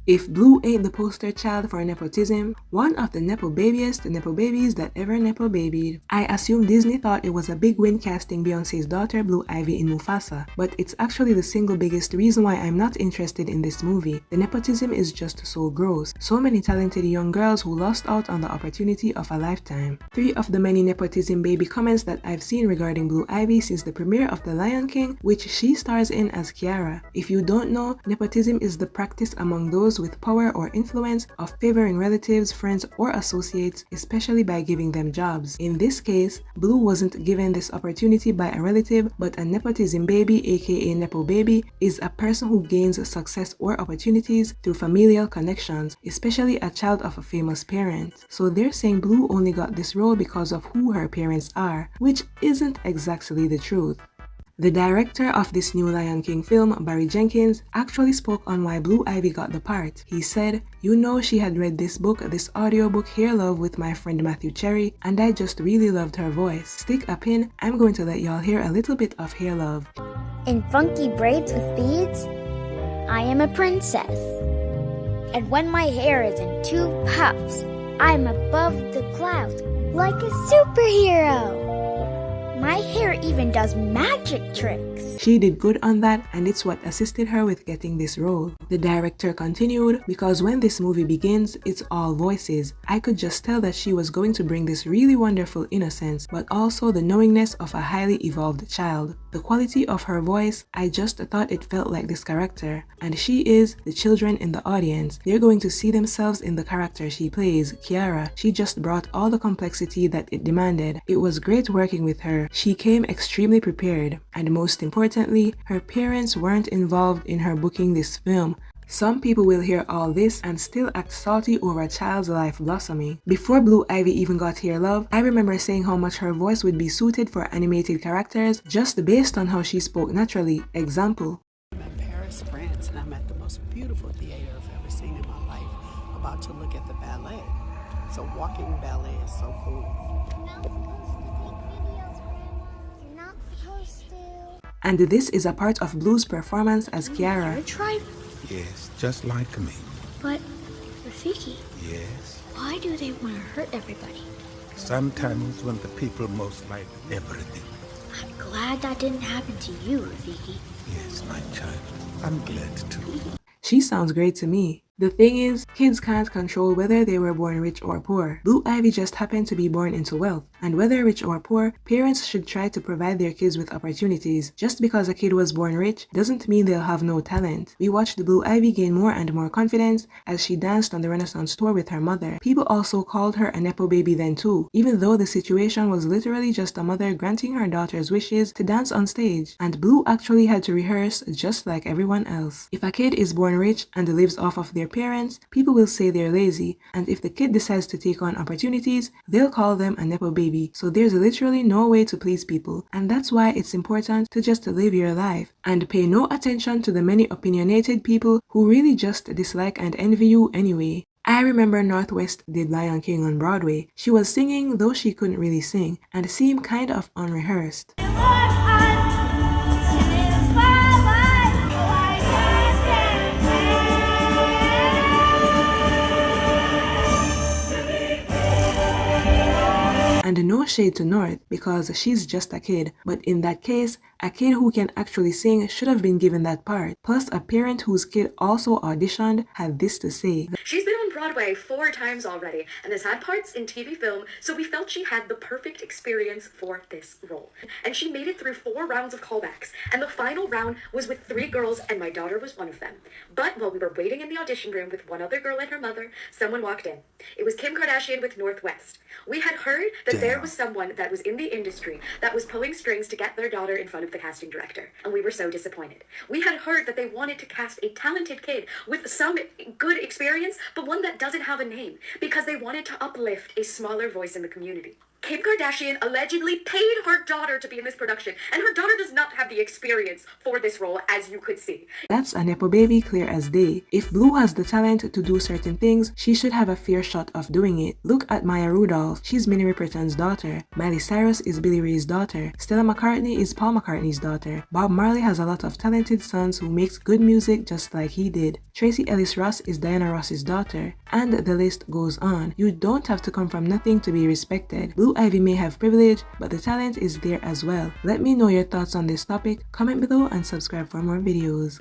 If Blue ain't the poster child for nepotism, one of the Nepo Babiest Nepo Babies that ever Nepo babied. I assume Disney thought it was a big win casting Beyonce's daughter Blue Ivy in Mufasa, but it's actually the single biggest reason why I'm not interested in this movie. The nepotism is just so gross. So many talented young girls who lost out on the opportunity of a lifetime. 3 of the many nepotism baby comments that I've seen regarding Blue Ivy since the premiere of The Lion King, which she stars in as Kiara. If you don't know, nepotism is the practice among those with power or influence of favoring relatives, friends, or associates, especially by giving them jobs. In this case, Blue wasn't given this opportunity by a relative, but a nepotism baby, aka Nepo Baby, is a person who gains success or opportunities through familial connections, especially a child of a famous parent. So they're saying Blue only got this role because of who her parents are, which isn't exactly the truth. The director of this new Lion King film, Barry Jenkins, actually spoke on why Blue Ivy got the part. He said, "You know, she had read this audiobook Hair Love with my friend Matthew Cherry, and I just really loved her voice. Stick a pin, I'm going to let y'all hear a little bit of Hair Love." In funky braids with beads, I am a princess. And when my hair is in 2 puffs, I'm above the clouds like a superhero. My hair even does magic tricks. She did good on that, and it's what assisted her with getting this role. The director continued, "Because when this movie begins, it's all voices. I could just tell that she was going to bring this really wonderful innocence, but also the knowingness of a highly evolved child. The quality of her voice, I just thought it felt like this character. And she is the children in the audience. They're going to see themselves in the character she plays, Kiara. She just brought all the complexity that it demanded. It was great working with her. She came extremely prepared. And most importantly, her parents weren't involved in her booking this film." Some people will hear all this and still act salty over a child's life blossoming. Before Blue Ivy even got Hair Love, I remember saying how much her voice would be suited for animated characters just based on how she spoke naturally. Example. I'm in Paris, France, and I'm at the most beautiful theater I've ever seen in my life, about to look at the ballet. So walking ballet is so cool. And this is a part of Blue's performance as Kiara. Yes, just like me. But, Rafiki, Yes. why do they want to hurt everybody? Sometimes when the people most like everything. I'm glad that didn't happen to you, Rafiki. Yes, my child. I'm glad too. She sounds great to me. The thing is, kids can't control whether they were born rich or poor. Blue Ivy just happened to be born into wealth. And whether rich or poor, parents should try to provide their kids with opportunities. Just because a kid was born rich doesn't mean they'll have no talent. We watched Blue Ivy gain more and more confidence as she danced on the Renaissance tour with her mother. People also called her a Nepo Baby then too, even though the situation was literally just a mother granting her daughter's wishes to dance on stage. And Blue actually had to rehearse just like everyone else. If a kid is born rich and lives off of their parents, people will say they're lazy, and if the kid decides to take on opportunities, they'll call them a Nepo Baby. So there's literally no way to please people, and that's why it's important to just live your life and pay no attention to the many opinionated people who really just dislike and envy you anyway. I remember Northwest did Lion King on Broadway. She was singing though she couldn't really sing and seemed kind of unrehearsed. And no shade to North, because she's just a kid, but in that case, a kid who can actually sing should have been given that part. Plus, a parent whose kid also auditioned had this to say. "She's been on Broadway 4 times already and has had parts in TV film, so we felt she had the perfect experience for this role. And she made it through 4 rounds of callbacks, and the final round was with 3 girls, and my daughter was one of them. But while we were waiting in the audition room with one other girl and her mother, someone walked in. It was Kim Kardashian with Northwest. We had heard that there was someone that was in the industry that was pulling strings to get their daughter in front of the casting director, and we were so disappointed. We had heard that they wanted to cast a talented kid with some good experience, but one that doesn't have a name, because they wanted to uplift a smaller voice in the community. Kim Kardashian allegedly paid her daughter to be in this production, and her daughter does not have the experience for this role, as you could see. That's a Nepo baby clear as day. If Blue has the talent to do certain things, she should have a fair shot of doing it. Look at Maya Rudolph, she's Minnie Riperton's daughter. Miley Cyrus is Billy Ray's daughter. Stella McCartney is Paul McCartney's daughter. Bob Marley has a lot of talented sons who makes good music just like he did. Tracy Ellis Ross is Diana Ross's daughter. And the list goes on. You don't have to come from nothing to be respected. Blue Ivy may have privilege, but the talent is there as well. Let me know your thoughts on this topic, comment below and subscribe for more videos.